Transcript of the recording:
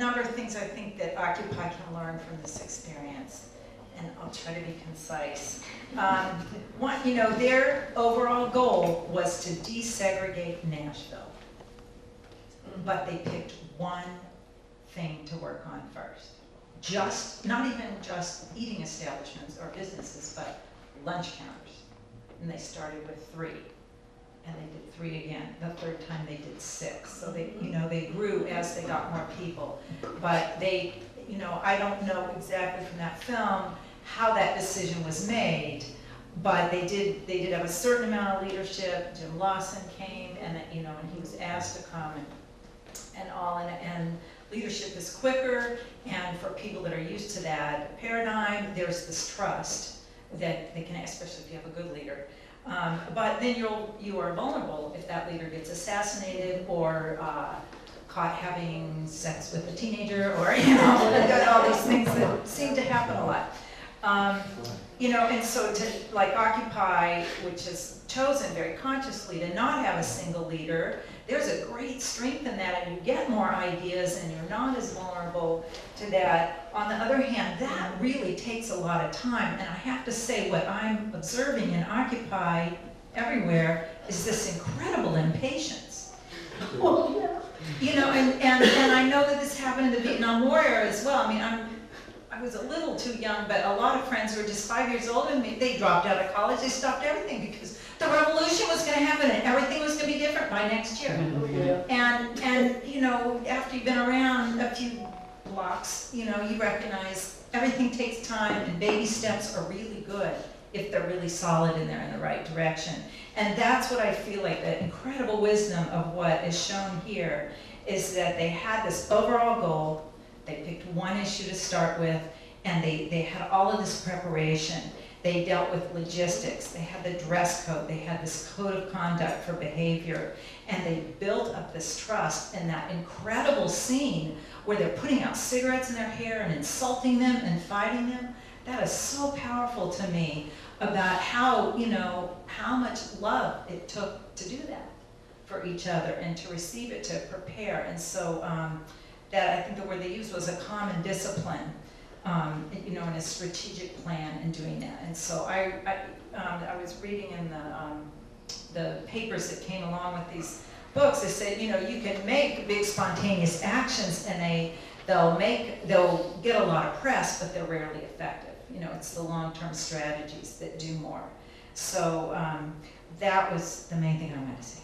number of things I think that Occupy can learn from this experience, and I'll try to be concise. One, you know, their overall goal was to desegregate Nashville, but they picked one thing to work on first. Just, not even just eating establishments or businesses, but lunch counters. And they started with 3. And they did 3 again. The third time they did 6. So they, you know, they grew as they got more people. But they, you know, I don't know exactly from that film how that decision was made, but they did have a certain amount of leadership. Jim Lawson came, and you know, and he was asked to come and all, and leadership is quicker, and for people that are used to that paradigm, there's this trust that they can, especially if you have a good leader. But then you are vulnerable if that leader gets assassinated or caught having sex with a teenager, or you know, all these things that seem to happen a lot. You know, and so to like Occupy, which is chosen very consciously to not have a single leader, there's a great strength in that, and you get more ideas, and you're not as vulnerable to that. On the other hand, that really takes a lot of time, and I have to say what I'm observing in Occupy everywhere is this incredible impatience. You know, and I know that this happened in the Vietnam War era as well. I mean, I was a little too young, but a lot of friends who were just 5 years older than me, they dropped out of college, they stopped everything because the revolution was going to happen and everything was going to be different by next year. And you know, after you've been around a few blocks, you know, you recognize everything takes time, and baby steps are really good if they're really solid and they're in the right direction. And that's what I feel like the incredible wisdom of what is shown here is that they had this overall goal. They picked one issue to start with, and they had all of this preparation. They dealt with logistics. They had the dress code. They had this code of conduct for behavior. And they built up this trust in that incredible scene where they're putting out cigarettes in their hair and insulting them and fighting them. That is so powerful to me about how, you know, how much love it took to do that for each other and to receive it, to prepare. And so that I think the word they used was a common discipline, you know, and a strategic plan in doing that. And so I was reading in the papers that came along with these books. They said, you know, you can make big spontaneous actions, and they'll get a lot of press, but they're rarely effective. You know, it's the long-term strategies that do more. So that was the main thing I wanted to say.